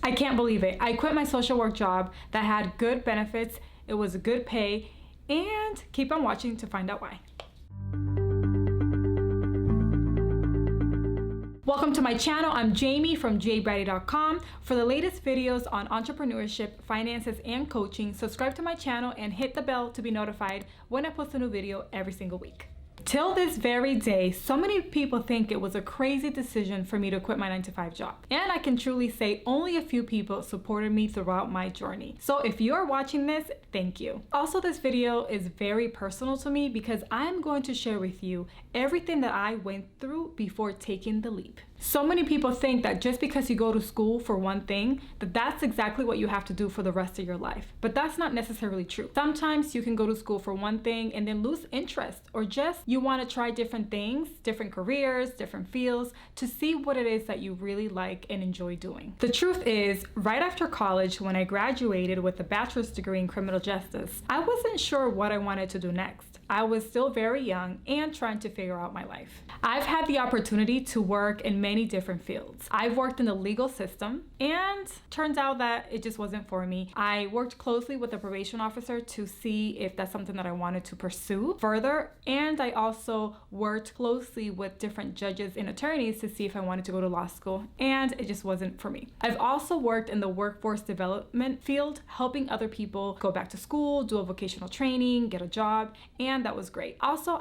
I can't believe it. I quit my social work job that had good benefits, it was a good pay, and keep on watching to find out why. Welcome to my channel. I'm Jamie from Braddy.com. For the latest videos on entrepreneurship, finances, and coaching, subscribe to my channel and hit the bell to be notified when I post a new video every single week. Till this very day, so many people think it was a crazy decision for me to quit my 9-to-5 job. And I can truly say only a few people supported me throughout my journey. So if you are watching this, thank you. Also, this video is very personal to me because I am going to share with you everything that I went through before taking the leap. So many people think that just because you go to school for one thing, that's exactly what you have to do for the rest of your life. But that's not necessarily true. Sometimes you can go to school for one thing and then lose interest, or just you want to try different things, different careers, different fields to see what it is that you really like and enjoy doing. The truth is, right after college, when I graduated with a bachelor's degree in criminal justice, I wasn't sure what I wanted to do next. I was still very young and trying to figure out my life. I've had the opportunity to work in many different fields. I've worked in the legal system, and turns out that it just wasn't for me. I worked closely with a probation officer to see if that's something that I wanted to pursue further, and I also worked closely with different judges and attorneys to see if I wanted to go to law school, and it just wasn't for me. I've also worked in the workforce development field, helping other people go back to school, do a vocational training, get a job, and that was great. Also,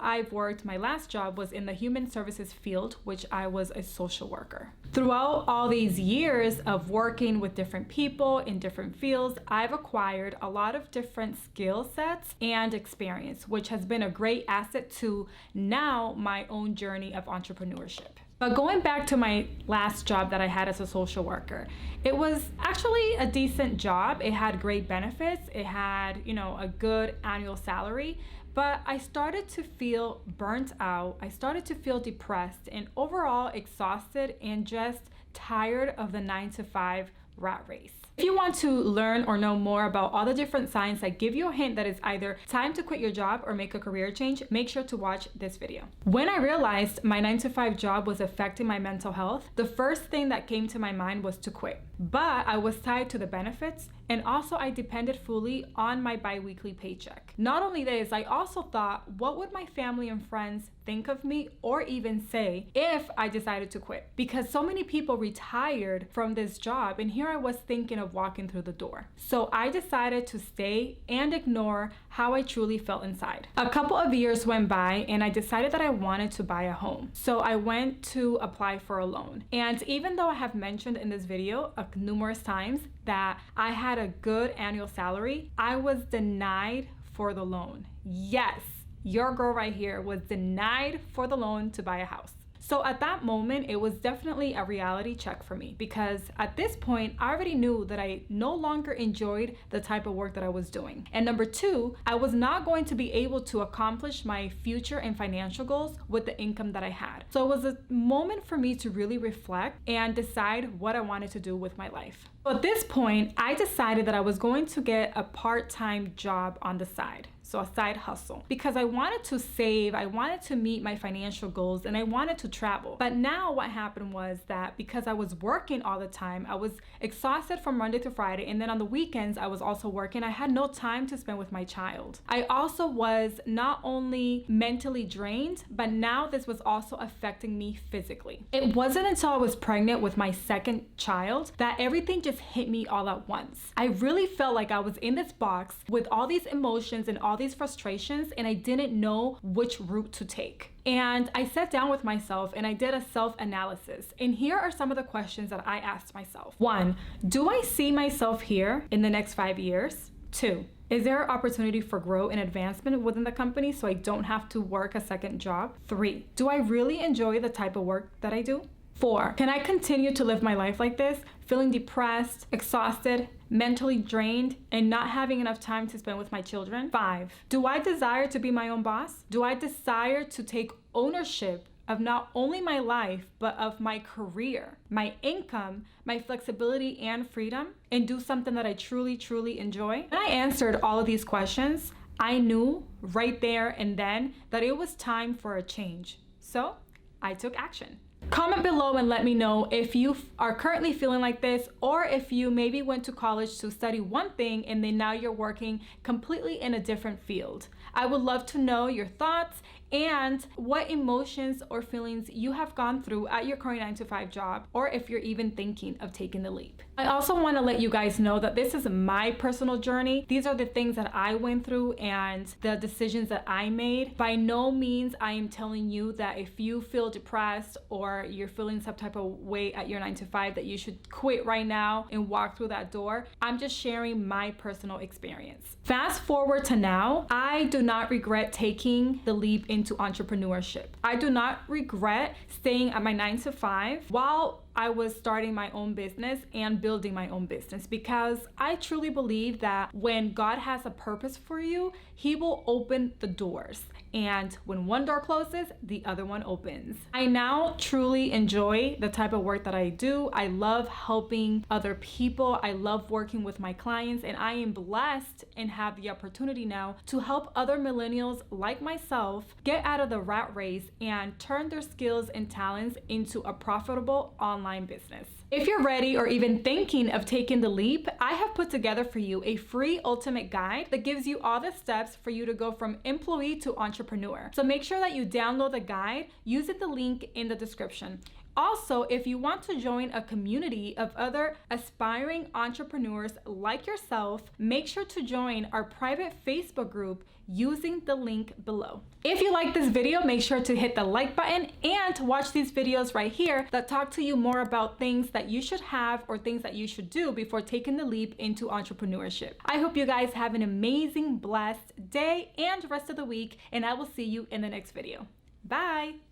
my last job was in the human services field, which I was a social worker. Throughout all these years of working with different people in different fields, I've acquired a lot of different skill sets and experience, which has been a great asset to now my own journey of entrepreneurship. But going back to my last job that I had as a social worker, it was actually a decent job. It had great benefits. It had, a good annual salary. But I started to feel burnt out. I started to feel depressed and overall exhausted and just tired of the 9-to-5 rat race. If you want to learn or know more about all the different signs that give you a hint that it's either time to quit your job or make a career change, make sure to watch this video. When I realized my 9-to-5 job was affecting my mental health, the first thing that came to my mind was to quit. But I was tied to the benefits, and also I depended fully on my bi-weekly paycheck. Not only this, I also thought, what would my family and friends think of me or even say if I decided to quit? Because so many people retired from this job, and here I was thinking of walking through the door. So I decided to stay and ignore how I truly felt inside. A couple of years went by and I decided that I wanted to buy a home. So I went to apply for a loan. And even though I have mentioned in this video numerous times that I had a good annual salary, I was denied for the loan. Yes, your girl right here was denied for the loan to buy a house. So at that moment, it was definitely a reality check for me, because at this point, I already knew that I no longer enjoyed the type of work that I was doing. And number two, I was not going to be able to accomplish my future and financial goals with the income that I had. So it was a moment for me to really reflect and decide what I wanted to do with my life. So at this point, I decided that I was going to get a part-time job on the side. So a side hustle, because I wanted to save, I wanted to meet my financial goals, and I wanted to travel. But now what happened was that because I was working all the time, I was exhausted from Monday to Friday, and then on the weekends I was also working. I had no time to spend with my child. I also was not only mentally drained, but now this was also affecting me physically. It wasn't until I was pregnant with my second child that everything just hit me all at once. I really felt like I was in this box with all these emotions and all these frustrations, and I didn't know which route to take. And I sat down with myself and I did a self-analysis. And here are some of the questions that I asked myself. 1, do I see myself here in the next 5 years? 2, is there opportunity for growth and advancement within the company so I don't have to work a second job? 3, do I really enjoy the type of work that I do? 4, can I continue to live my life like this, feeling depressed, exhausted, mentally drained, and not having enough time to spend with my children? 5, do I desire to be my own boss? Do I desire to take ownership of not only my life, but of my career, my income, my flexibility and freedom, and do something that I truly, truly enjoy? When I answered all of these questions, I knew right there and then that it was time for a change. So I took action. Comment below and let me know if you are currently feeling like this, or if you maybe went to college to study one thing and then now you're working completely in a different field. I would love to know your thoughts and what emotions or feelings you have gone through at your current 9-to-5 job, or if you're even thinking of taking the leap. I also want to let you guys know that this is my personal journey. These are the things that I went through and the decisions that I made. By no means I am telling you that if you feel depressed or you're feeling some type of way at your 9-to-5 that you should quit right now and walk through that door. I'm just sharing my personal experience. Fast forward to now, I do not regret taking the leap into entrepreneurship. I do not regret staying at my 9-to-5 while I was starting my own business and building my own business, because I truly believe that when God has a purpose for you, He will open the doors. And when one door closes, the other one opens. I now truly enjoy the type of work that I do. I love helping other people. I love working with my clients, and I am blessed and have the opportunity now to help other millennials like myself get out of the rat race and turn their skills and talents into a profitable online business. If you're ready or even thinking of taking the leap, I have put together for you a free ultimate guide that gives you all the steps for you to go from employee to entrepreneur. So make sure that you download the guide using the link in the description. Also, if you want to join a community of other aspiring entrepreneurs like yourself, make sure to join our private Facebook group using the link below. If you like this video, make sure to hit the like button and watch these videos right here that talk to you more about things that you should have or things that you should do before taking the leap into entrepreneurship. I hope you guys have an amazing, blessed day and rest of the week, and I will see you in the next video. Bye!